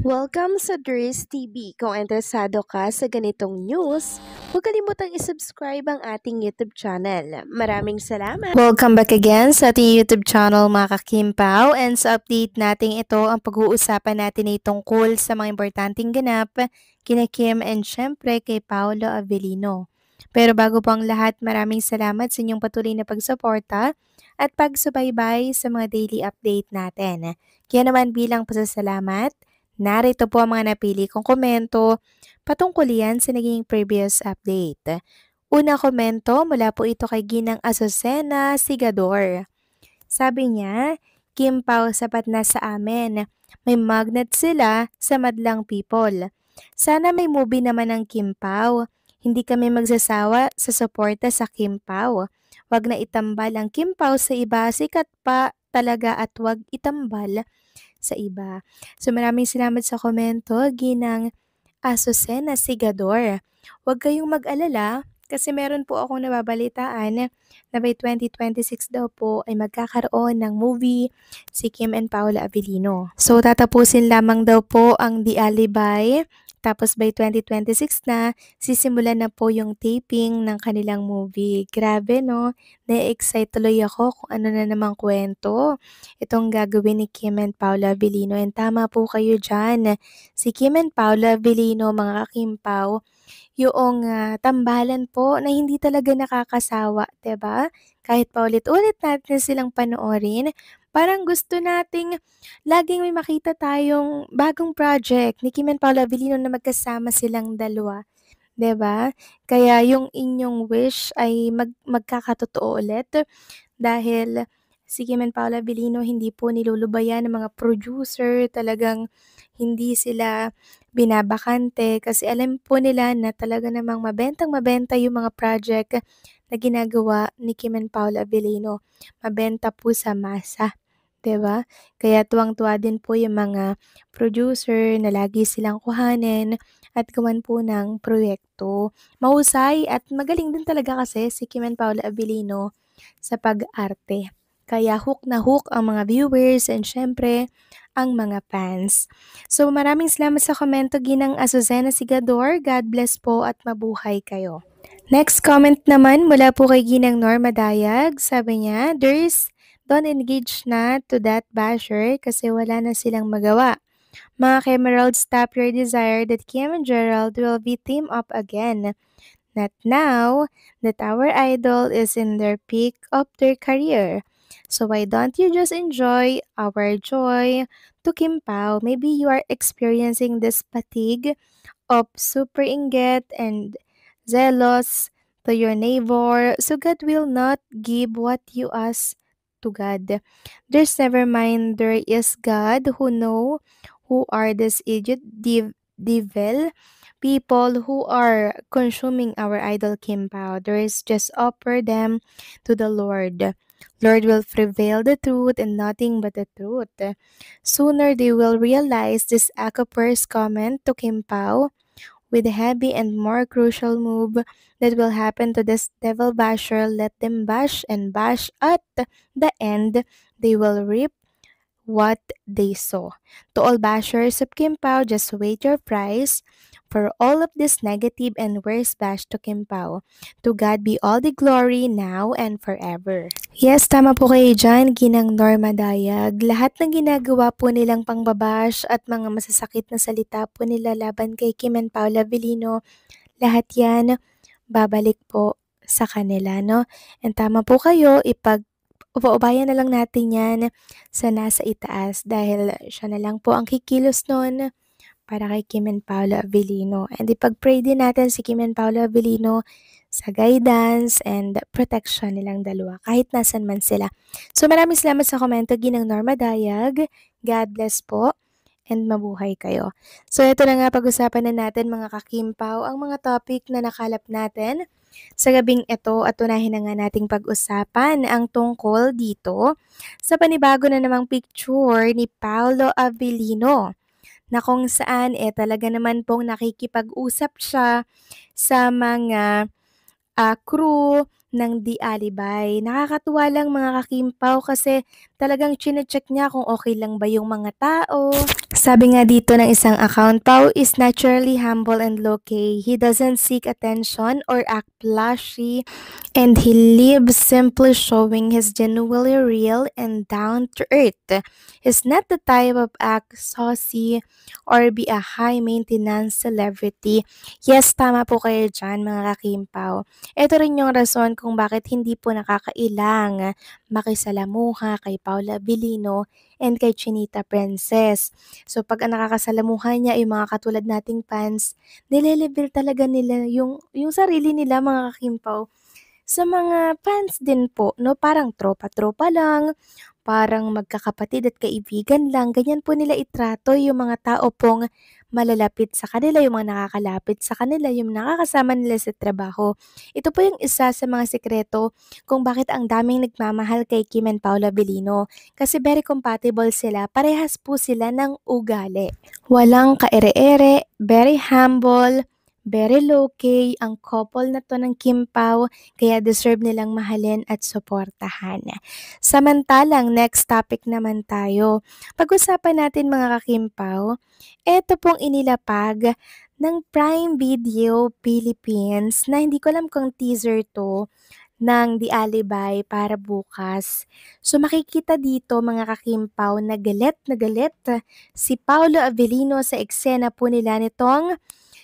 Welcome sa Dries TV. Kung interesado ka sa ganitong news, huwag kalimutang isubscribe ang ating YouTube channel. Maraming salamat! Welcome back again sa ating YouTube channel mga kakimpaw, and sa update natin ito ang pag-uusapan natin ay tungkol sa mga importanteng ganap kina Kim and syempre kay Paolo Avellino. Pero bago po ang lahat, maraming salamat sa inyong patuloy na pagsuporta at pagsubaybay sa mga daily update natin. Kaya naman bilang pasasalamat, narito po ang mga napili kong komento patungkol yan sa naging previous update. Una komento mula po ito kay Ginang Azucena Sigador. Sabi niya, Kim Pao sapat na sa amin. May magnet sila sa madlang people. Sana may movie naman ng Kim Pao. Hindi kami magsasawa sa suporta sa Kim Pao. Wag na itambal ang Kim Pao sa iba, sikat pa talaga at wag itambal sa iba. So maraming salamat sa komento, Ginang Azucena Sigador. Huwag kayong mag-alala kasi meron po akong nababalitaan na by 2026 daw po ay magkakaroon ng movie si Kim and Paula Avellino. So tatapusin lamang daw po ang The Alibay. Tapos by 2026 na, sisimulan na po yung taping ng kanilang movie. Grabe no, na-excite tuloy ako kung ano na namang kwento itong gagawin ni Kim and Paula Avellino. And tama po kayo dyan. Si Kim and Paula Avellino, mga kakimpaw, yung tambalan po na hindi talaga nakakasawa, 'di ba? Kahit paulit-ulit natin silang panoorin, parang gusto nating laging may makita tayong bagong project ni Kim and Paula Avellino na magkasama silang dalawa, 'di ba? Kaya yung inyong wish ay magkakatotoo ulit dahil si Kim and Paula Avellino hindi po nilulubayan ng mga producer, talagang hindi sila binabakante kasi alam po nila na talaga namang mabentang mabenta yung mga project na ginagawa ni Kim and Paula Avellino. Mabenta po sa masa. 'Di ba? Kaya tuwang-tuwa din po yung mga producer na lagi silang kuhanin at gawan po ng proyekto. Mahusay at magaling din talaga kasi si Kim and Paula Avellino sa pag-arte. Kaya hook na hook ang mga viewers and syempre ang mga fans. So maraming salamat sa komento, Ginang Azucena Sigador. God bless po at mabuhay kayo. Next comment naman mula po kay Ginang Norma Dayag. Sabi niya, don't engage na to that basher kasi wala na silang magawa. Mga Kemerald, stop your desire that Kim and Gerald will be team up again. Not now that our idol is in their peak of their career. So why don't you just enjoy our joy to Kim Pao? Maybe you are experiencing this fatigue of super inget and zealous to your neighbor, so God will not give what you ask to God. There's never mind, there is God who know who are this idiot devil people who are consuming our idol Kim Pao. There is just offer them to the Lord. Lord will prevail the truth and nothing but the truth. Sooner they will realize this Akaper's comment to Kim Pao with a heavy and more crucial move that will happen to this devil basher. Let them bash and bash at the end. They will reap what they sow. To all bashers of Kim Pao, just wait your prize for all of this negative and worst bash to Kim Pao. To God be all the glory now and forever. Yes, tama po kayo dyan, Ginang Norma Dayag. Lahat ng ginagawa po nilang pangbabash at mga masasakit na salita po nila laban kay Kim and Paula Avellino, lahat yan babalik po sa kanila, no? And tama po kayo, upaubaya na lang natin yan sa nasa itaas dahil siya na lang po ang kikilos nun para kay Kim and Paula Avellino. And ipag-pray din natin si Kim and Paula Avellino sa guidance and protection nilang dalawa kahit nasan man sila. So maraming salamat sa komento, Ginang Norma Dayag. God bless po and mabuhay kayo. So ito na nga, pag-usapan na natin mga kakimpaw ang mga topic na nakalap natin sa gabing ito at unahin na nga nating pag-usapan ang tungkol dito sa panibago na namang picture ni Paolo Avellino na kung saan talaga naman pong nakikipag-usap siya sa mga crew ng The Alibay. Nakakatuwa lang mga kakimpaw kasi Talagang chine-check niya kung okay lang ba yung mga tao. Sabi nga dito ng isang account, Pao is naturally humble and low-key. He doesn't seek attention or act flashy, and he lives simply, showing his genuinely real and down to earth. He's not the type of act saucy or be a high maintenance celebrity. Yes, tama po kayo dyan mga kakimpaw. Ito rin yung rason kung bakit hindi po nakakailang makisalamuha kay Paula Abilino and kay Chinita Princess. So pag ang nakakasalamuha niya yung mga katulad nating fans, nilelevel talaga nila yung sarili nila mga kakimpaw sa mga fans din po, no? Parang tropa-tropa lang, parang magkakapatid at kaibigan lang. Ganyan po nila itrato yung mga tao pong malalapit sa kanila, yung mga nakakalapit sa kanila, yung nakakasama nila sa trabaho. Ito po yung isa sa mga sekreto kung bakit ang daming nagmamahal kay Kim and Paula Abilino. Kasi very compatible sila, parehas po sila ng ugali. Walang kaere-ere, very humble, very low-key ang couple na to ng Kim Pao, kaya deserve nilang mahalin at suportahan. Samantalang, next topic naman tayo. Pag-usapan natin mga kakimpaw, eto pong inilapag ng Prime Video Philippines na hindi ko alam kung teaser to ng The Alibay para bukas. So makikita dito mga kakimpaw na galit si Paolo Avellino sa eksena po nila nitong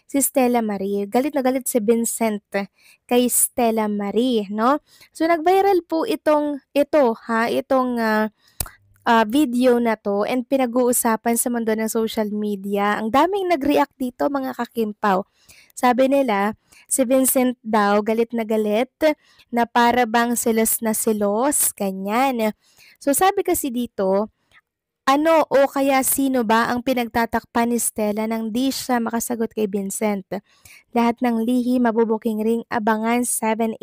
si Stella Marie. Galit na galit si Vincent kay Stella Marie, no? So nag-viral po itong video na to and pinag-uusapan sa mundo ng social media. Ang daming nag-react dito mga kakimpaw. Sabi nila, si Vincent daw galit na para bang silos na silos, ganyan. So sabi kasi dito, ano o kaya sino ba ang pinagtatakpan ni Stella nang di siya makasagot kay Vincent? Lahat ng lihi mabubuking ring abangan 7-8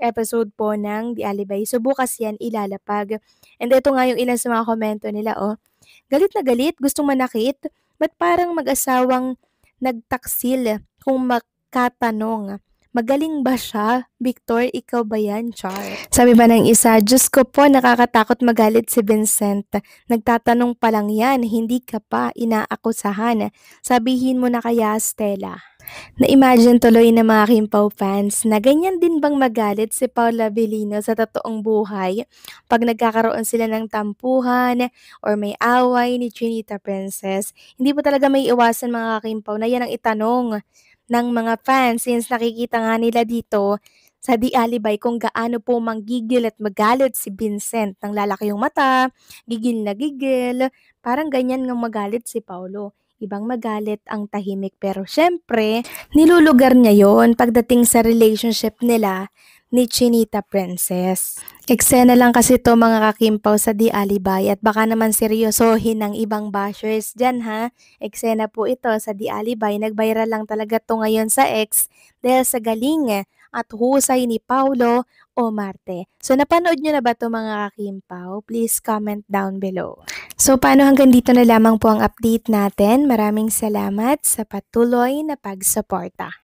episode po ng The Alibay. So bukas yan ilalapag. And ito nga yung ilan sa mga komento nila, oh. Galit na galit, gustong manakit, ba't parang mag-asawang nagtaksil kung makatanong? Magaling ba siya? Victor, ikaw ba yan, Char? Sabi ba ng isa, Diyos ko po, nakakatakot magalit si Vincent. Nagtatanong pa lang yan, hindi ka pa inaakusahan. Sabihin mo na kaya, Stella. Na-imagine tuloy ng mga Kimpaw fans na ganyan din bang magalit si Paula Abilino sa totoong buhay pag nagkakaroon sila ng tampuhan or may away ni Chinita Princess. Hindi po talaga may iwasan mga Kimpaw na yan ang itanong ng mga fans since nakikita nga nila dito sa The Alibay kung gaano po manggigil at magalit si Vincent. Nang lalaki yung mata, gigil na gigil, parang ganyan ng magalit si Paulo. Ibang magalit ang tahimik pero syempre, nilulugar niya yon pagdating sa relationship nila ni Chinita Princess. Eksena lang kasi to mga kakimpaw sa The Alibay at baka naman seryosohin ng ibang bashers dyan ha. Eksena po ito sa The Alibay. Nag-viral lang talaga to ngayon sa X dahil sa galing at husay ni Paulo Omarte. So napanood nyo na ba to mga kakimpaw? Please comment down below. So paano hanggang dito na lamang po ang update natin. Maraming salamat sa patuloy na pagsuporta.